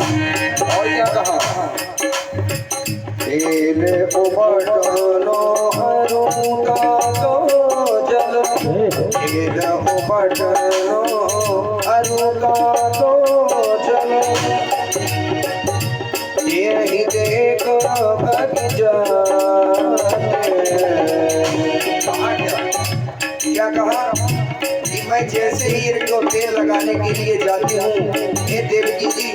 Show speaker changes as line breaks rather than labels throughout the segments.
और क्या कहा, तेल उबटनो हरुका तो जल, तेल उबटनो हरुका तो जल, यही देख भग जाते। क्या कहा कि मैं जैसे ही इनको तेल लगाने के लिए जाती हूँ, हे देवकी जी,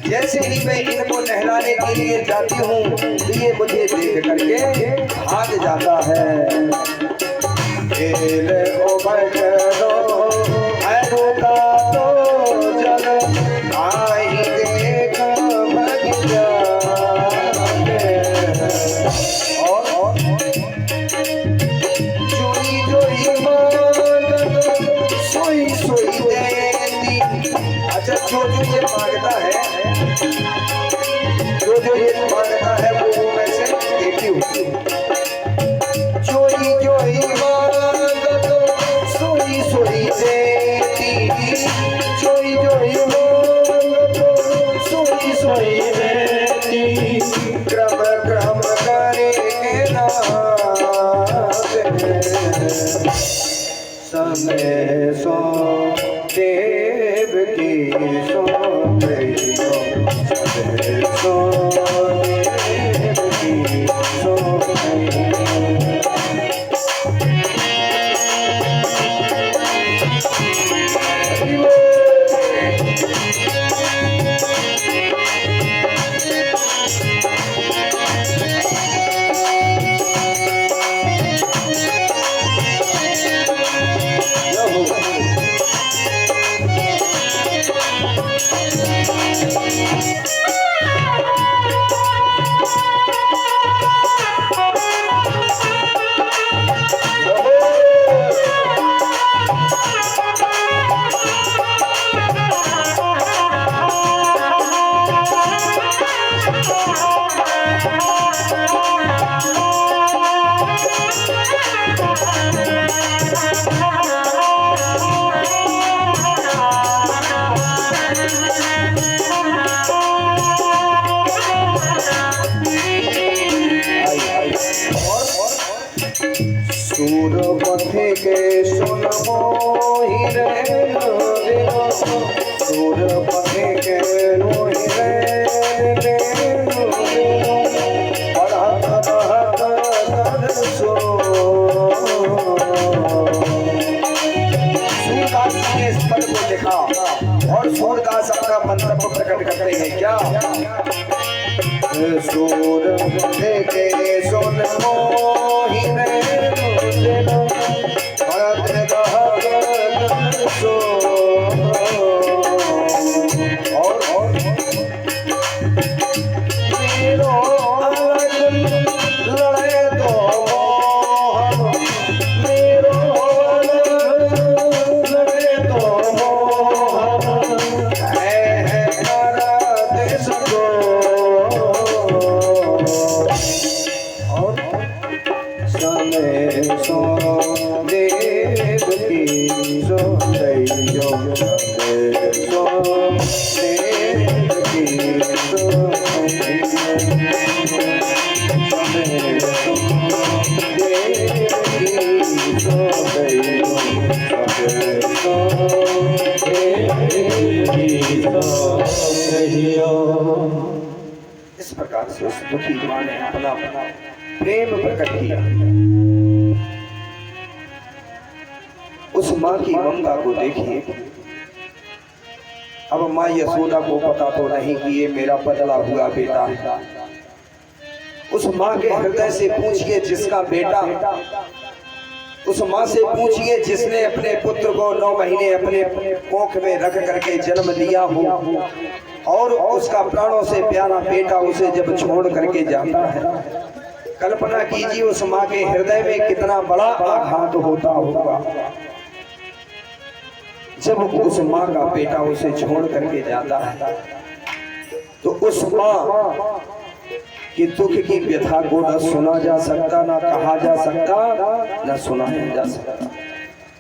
जैसे ही मैं इनको नहलाने के लिए जाती हूँ ये मुझे देख करके भाग जाता है। तेल उबटनो हरुका तो जल, आई देख भग जाते। और जोई जोई मांगत सोई सोई देती। अच्छा, जो ये मांगता है, जो ये मांगता है वो मैं से देती हूँ। जोई जोई मांगत सोई सोई देती, जोई जोई मांगत सोई सोई देती, क्रम क्रम करे समय सो देवकी सो गयो, समय सो देवकी सो गयो। सूर पथे के सुन मोहि रे नो, सूर पथे के मोहि रे नो, पढ़त बहत कर सो। सूरदास ने इस पद को लिखा और सूरदास अपना मंतव्य प्रकट करते हैं। क्या, सूर पथे के सुन मोहि रे नो, भरत बहत कर सो। और मेरो अलग लड़े तो मोह, मेरो अलग लड़े तो मोह, है देश को। और समय सो देवकी सो गयो, समय सो देवकी सो गयो, समय सो देवकी सो गयो, समय सो देवकी सो गयो। इस प्रकार से उस दुखी माँ ने अपना प्रेम प्रकट किया। उस माँ की ममता को देखिए। अब माँ यशोदा को पता तो नहीं कि ये मेरा बदला हुआ बेटा है। उस माँ के हृदय से पूछिए जिसका बेटा, उस माँ से पूछिए जिसने अपने पुत्र को 9 महीने अपने कोख में रख करके जन्म दिया हो और उसका प्राणों से प्यारा बेटा उसे जब छोड़ करके जाता है। कल्पना कीजिए उस माँ के हृदय में कितना बड़ा आघात होता होगा जब उस माँ का बेटा उसे छोड़ करके जाता है। तो उस माँ कि दुख की व्यथा को न सुना जा सकता, न कहा जा सकता, न सुनाया जा सकता।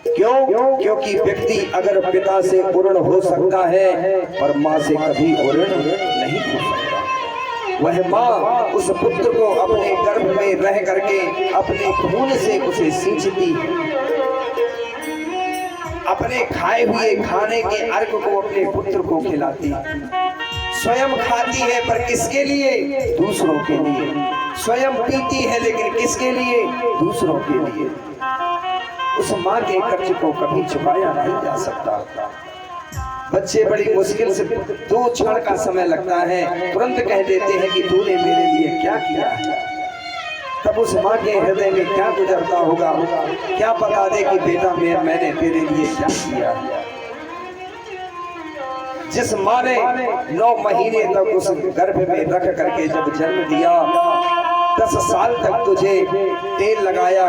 क्यों? क्योंकि व्यक्ति अगर पिता से ऋण हो सकता है पर माँ से कभी ऋण नहीं हो सकता। वह माँ उस पुत्र को अपने गर्भ में रह करके अपने खून से उसे सींचती है, अपने खाए हुए खाने के अर्घ को अपने पुत्र को खिलाती है। स्वयं खाती है पर किसके लिए? दूसरों के लिए। स्वयं पीती है लेकिन किसके लिए? दूसरों के लिए। उस माँ के कर्ज को कभी चुकाया नहीं जा सकता। बच्चे बड़ी मुश्किल से 2 क्षण का समय लगता है, तुरंत कह देते हैं कि तूने मेरे लिए क्या किया है। तब उस माँ के हृदय में क्या गुजरता होगा, क्या बता दे कि बेटा मैंने तेरे लिए क्या किया है। जिस माँ ने 9 महीने तक उस गर्भ में रख करके जब जन्म दिया, 10 साल तक तुझे तेल लगाया,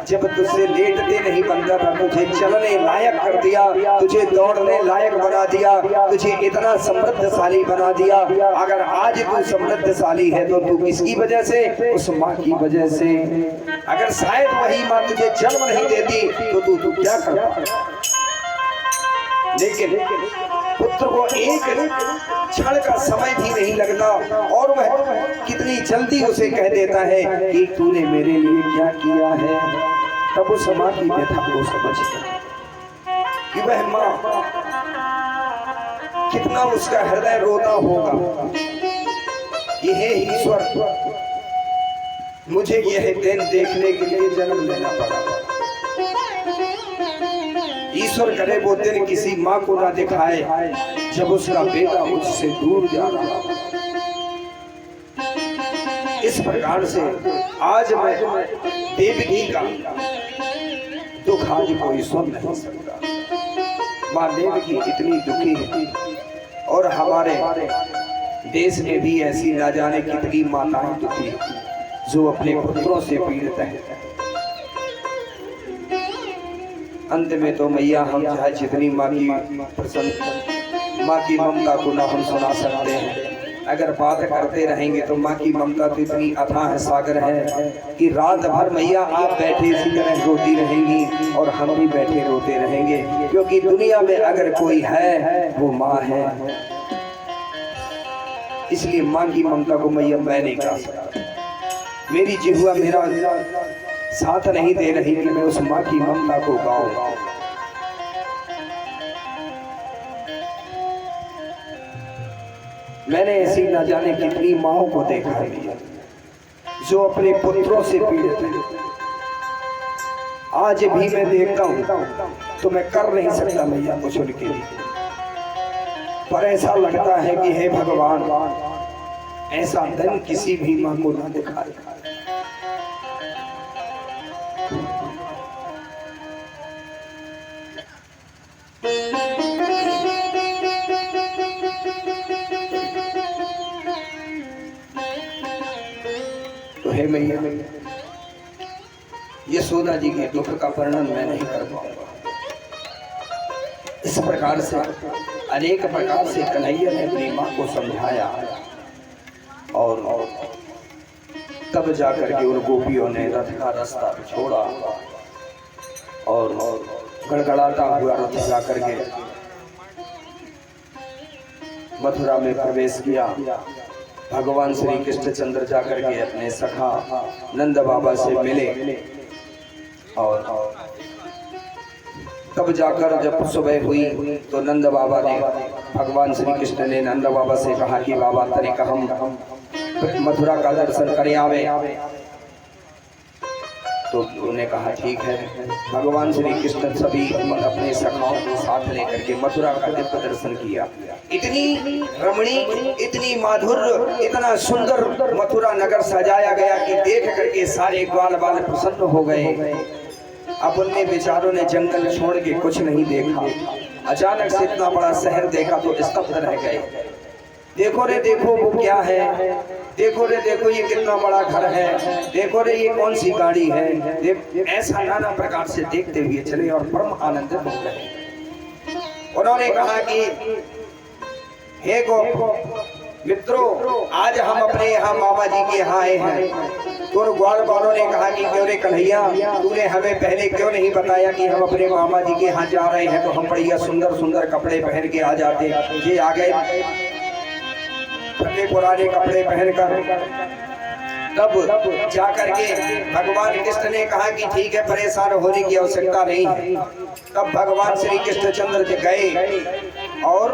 जब तुझसे लेटते नहीं बनता था, तुझे चलने लायक कर दिया, तुझे दौड़ने लायक बना दिया, तुझे इतना समृद्धशाली बना दिया। अगर आज तू समृद्धशाली है तो तू किसकी वजह से? उस माँ की वजह से। अगर शायद वही माँ तुझे जन्म नहीं देती तो तू क्या करता? लेकिन पुत्र को एक क्षण का समय भी नहीं लगता और वह कितनी जल्दी उसे कह देता है कि तूने मेरे लिए क्या किया है। तब उस माँ की व्यथा को समझता कि वह माँ कितना उसका हृदय रोता होगा कि हे ईश्वर, मुझे यह दिन देखने के लिए जन्म लेना पड़ा। ईश्वर करे वो दिन किसी माँ को ना दिखाए जब उसका बेटा उससे दूर जा रहा। इस प्रकार से आज मैं देवकी का दुख आज कोई सुन नहीं सकता। माँ देवकी इतनी दुखी है और हमारे देश में भी ऐसी ना जाने कितनी माताएं दुखी जो अपने पुत्रों से पीड़ित हैं। अंत में तो मैया हम चाहे जितनी माँ की प्रसन्न माँ की ममता को ना हम सुना सकते हैं। अगर बात करते रहेंगे तो माँ की ममता तो इतनी अथाह सागर है कि रात भर मैया आप बैठे इसी तरह रोती रहेंगी और हम भी बैठे रोते रहेंगे, क्योंकि दुनिया में अगर कोई है वो माँ है। इसलिए माँ की ममता को मैया मैं नहीं गा सकता। मेरी जिह्वा मेरा साथ नहीं दे रही कि मैं उस माँ की ममता को गाऊं। मैंने ऐसी न जाने कितनी माँओं को देखा है जो अपने पुत्रों से पीड़ित हैं। आज भी मैं देखता हूं तो मैं कर नहीं सकता मैया कुछ उनके लिए, पर ऐसा लगता है कि हे भगवान, ऐसा दिन किसी भी माँ को ना दिखाए। तो हे मैया, यशोदा जी के दुख का वर्णन मैं नहीं कर पाऊंगा। इस प्रकार से अनेक प्रकार से कन्हैया ने अपनी माँ को समझाया और तब जाकर के उन गोपियों ने रथ का रास्ता छोड़ा और गड़गड़ाता हुआ रथ जाकर के मथुरा में प्रवेश किया। भगवान श्री कृष्ण चंद्र जाकर के अपने सखा नंद बाबा से मिले और तब जाकर जब सुबह हुई तो नंद बाबा ने भगवान श्री कृष्ण ने नंद बाबा से कहा कि बाबा तनिक हम मथुरा का दर्शन करे आवे। तो उन्होंने कहा ठीक है। भगवान श्री कृष्ण सभी अपने सखाओं को साथ लेकर के मथुरा का दिव्य दर्शन किया। इतनी रमणीक, इतनी माधुर, इतना सुंदर मथुरा नगर सजाया गया कि देख करके सारे ग्वाल बाल प्रसन्न हो गए। अब उनने बेचारों ने जंगल छोड़ के कुछ नहीं देखा, अचानक से इतना बड़ा शहर देखा तो स्तब्ध रह गए। देखो रे देखो वो क्या है, देखो रे देखो ये कितना बड़ा घर है, देखो रे ये कौन सी गाड़ी है। ऐसा नाना प्रकार से देखते हुए चले और परम आनंदित हो गए। उन्होंने कहा कि हे गो मित्रों, आज हम अपने यहाँ मामा जी के यहाँ आए हैं तो उन ग्वाल वालों ने कहा कि क्यों रे कन्हैया, तूने हमें पहले क्यों नहीं बताया कि हम अपने मामा जी के यहाँ जा रहे हैं, तो हम बढ़िया सुंदर सुंदर कपड़े पहन के आ जाते। ये आ गए फटे पुराने कपड़े पहनकर। तब जाकर के भगवान कृष्ण ने कहा कि ठीक है, परेशान होने की आवश्यकता नहीं है। तब भगवान श्री कृष्णचंद्र जी गए और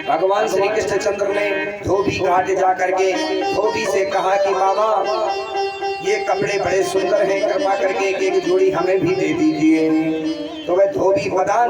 भगवान श्री कृष्णचंद्र ने धोबी घाट जाकर के धोबी से कहा कि मामा, ये कपड़े बड़े सुंदर हैं, कृपा करके एक जोड़ी हमें भी दे दीजिए। तो वह धोबी मदान